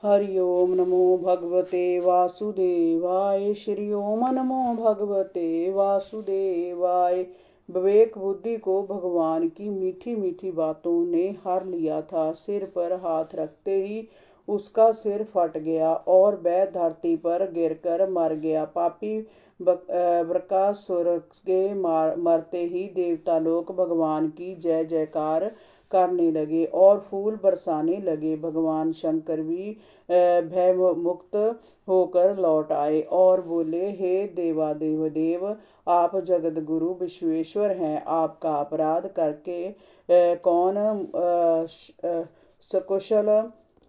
हरि ओम नमो भगवते वासुदेवाय। श्री ओम नमो भगवते वासुदेवाय। विवेक बुद्धि को भगवान की मीठी मीठी बातों ने हर लिया था। सिर पर हाथ रखते ही उसका सिर फट गया और वह धरती पर गिरकर मर गया। पापी बकासुर के मरते ही देवता लोग भगवान की जय जयकार करने लगे और फूल बरसाने लगे। भगवान शंकर भी भय मुक्त होकर लौट आए और बोले, हे देवादेव देव, आप जगत गुरु विश्वेश्वर हैं। आपका अपराध करके कौन सकुशल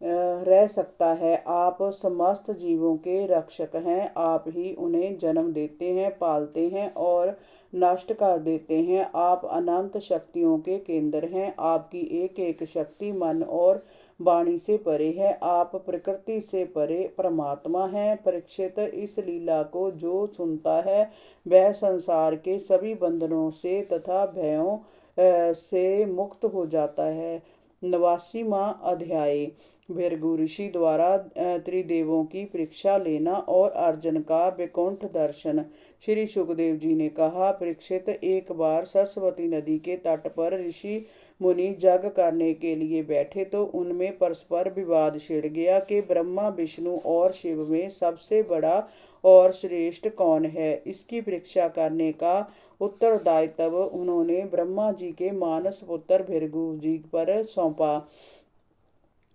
रह सकता है। आप समस्त जीवों के रक्षक हैं। आप ही उन्हें जन्म देते हैं, पालते हैं और नष्ट कर देते हैं। आप अनंत शक्तियों के केंद्र हैं। आपकी एक एक शक्ति मन और वाणी से परे है। आप प्रकृति से परे परमात्मा हैं। परीक्षित, इस लीला को जो सुनता है वह संसार के सभी बंधनों से तथा भयों से मुक्त हो जाता है। 89वां अध्याय। भृगु ऋषि द्वारा त्रिदेवों की परीक्षा लेना और अर्जुन का वैकुंठ दर्शन। श्री सुखदेव जी ने कहा, परीक्षित, एक बार सरस्वती नदी के तट पर ऋषि मुनि जग करने के लिए बैठे तो उनमें परस्पर विवाद छिड़ गया कि ब्रह्मा विष्णु और शिव में सबसे बड़ा और श्रेष्ठ कौन है। इसकी परीक्षा करने का उत्तरदायित्व उन्होंने ब्रह्मा जी के मानस पुत्र भृगु जी पर सौंपा।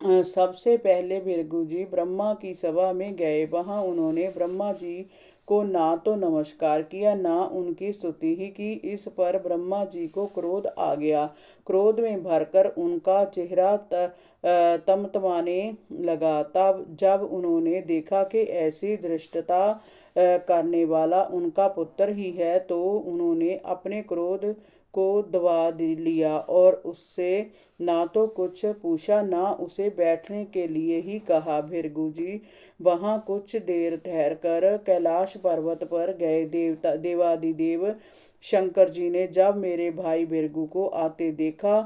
सबसे पहले भृगु जी ब्रह्मा की सभा में गए। वहां उन्होंने ब्रह्मा जी को ना तो नमस्कार किया, ना उनकी स्तुति ही की। इस पर ब्रह्मा जी को क्रोध आ गया। क्रोध में भरकर उनका चेहरा तमतमाने लगा। तब जब उन्होंने देखा कि ऐसी धृष्टता करने वाला उनका पुत्र ही है, तो उन्होंने अपने क्रोध को दबा लिया और उससे ना तो कुछ पूछा, ना उसे बैठने के लिए ही कहा। भृगु जी वहां कुछ देर ठहरकर कैलाश पर्वत पर गए। देवादिदेव शंकर जी ने जब मेरे भाई भृगु को आते देखा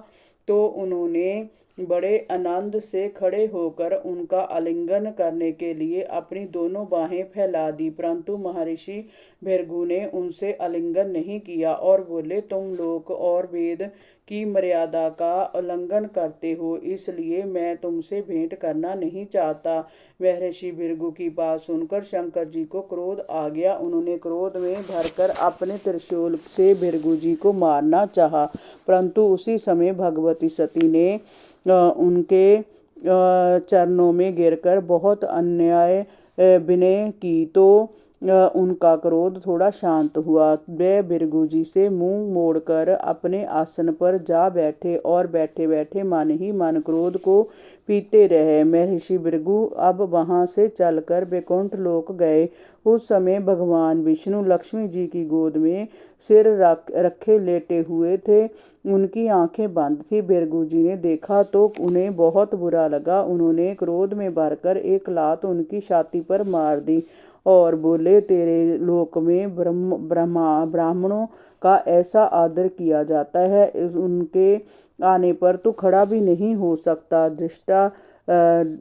तो उन्होंने बड़े आनंद से खड़े होकर उनका आलिंगन करने के लिए अपनी दोनों बाहें फैला दी, परंतु महर्षि भृगु ने उनसे आलिंगन नहीं किया और बोले, तुम लोक और वेद की मर्यादा का उल्लंघन करते हो, इसलिए मैं तुमसे भेंट करना नहीं चाहता। महर्षि भृगु की बात सुनकर शंकर जी को क्रोध आ गया। उन्होंने क्रोध में भरकर अपने त्रिशूल से भृगु जी को मारना चाहा, परंतु उसी समय भगवती सती ने उनके चरणों में गिरकर बहुत अन्याय विनय की तो उनका क्रोध थोड़ा शांत हुआ। वे भृगु जी से मुंह मोड़कर अपने आसन पर जा बैठे और बैठे बैठे मन ही मन क्रोध को पीते रहे। महर्षि भृगु अब वहां से चलकर वैकुंठ लोक गए। उस समय भगवान विष्णु लक्ष्मी जी की गोद में सिर रखे लेटे हुए थे। उनकी आंखें बंद थी। भृगु जी ने देखा तो उन्हें बहुत बुरा लगा। उन्होंने क्रोध में भरकर एक लात उनकी छाती पर मार दी और बोले, तेरे लोक में ब्राह्मणों का ऐसा आदर किया जाता है, उनके आने पर तो खड़ा भी नहीं हो सकता।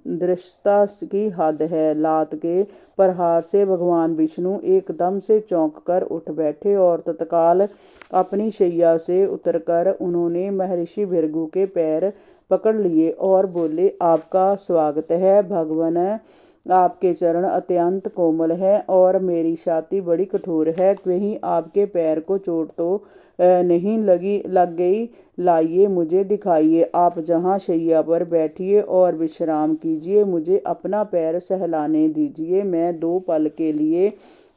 दृष्टता की हद है। लात के प्रहार से भगवान विष्णु एकदम से चौंक कर उठ बैठे और तत्काल अपनी शैया से उतरकर उन्होंने महर्षि भृगु के पैर पकड़ लिए और बोले, आपका स्वागत है भगवान। आपके चरण अत्यंत कोमल है और मेरी छाती बड़ी कठोर है। कहीं आपके पैर को चोट तो नहीं लग गई? लाइए, मुझे दिखाइए। आप जहाँ शैया पर बैठिए और विश्राम कीजिए। मुझे अपना पैर सहलाने दीजिए। मैं 2 पल के लिए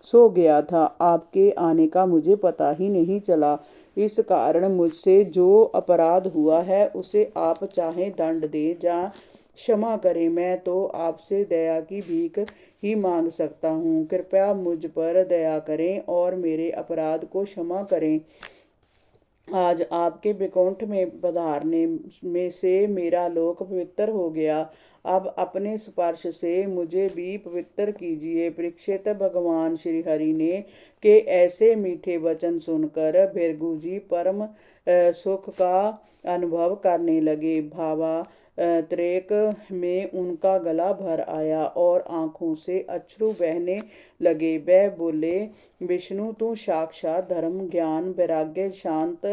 सो गया था। आपके आने का मुझे पता ही नहीं चला। इस कारण मुझसे जो अपराध हुआ है उसे आप चाहे दंड दें या क्षमा करें। मैं तो आपसे दया की भीख ही मांग सकता हूँ। कृपया मुझ पर दया करें और मेरे अपराध को क्षमा करें। आज आपके वैकुंठ में पधारने में से मेरा लोक पवित्र हो गया। अब अपने स्पर्श से मुझे भी पवित्र कीजिए। परीक्षित, भगवान श्री हरि ने के ऐसे मीठे वचन सुनकर भृगु जी परम सुख का अनुभव करने लगे। त्रेक में उनका गला भर आया और आंखों से अश्रु बहने लगे। वह बोले, विष्णु तू साक्षात धर्म, ज्ञान, वैराग्य, शांत,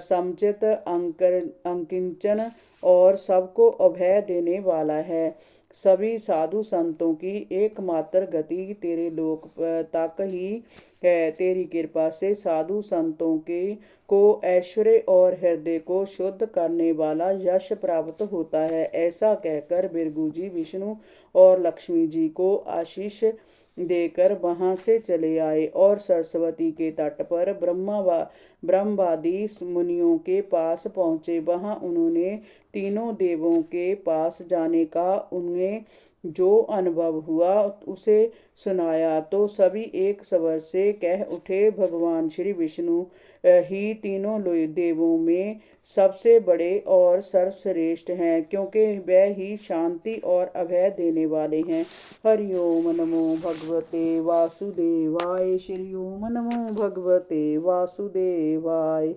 समचित, अंकिंचन और सबको अभय देने वाला है। सभी साधु संतों की एकमात्र गति तेरे लोक तक ही है। तेरी कृपा से साधु संतों के को ऐश्वर्य और हृदय को शुद्ध करने वाला यश प्राप्त होता है। ऐसा कहकर भृगु जी विष्णु और लक्ष्मी जी को आशीष देकर वहां से चले आए और सरस्वती के तट पर ब्रह्मवादी मुनियों के पास पहुंचे। वहां उन्होंने तीनों देवों के पास जाने का उन्हें जो अनुभव हुआ उसे सुनाया तो सभी एक स्वर से कह उठे, भगवान श्री विष्णु ही तीनों देवों में सबसे बड़े और सर्वश्रेष्ठ हैं, क्योंकि वह ही शांति और अभय देने वाले हैं। हरि ओम नमो भगवते वासुदेवाय। श्री ओम नमो भगवते वासुदेवाय।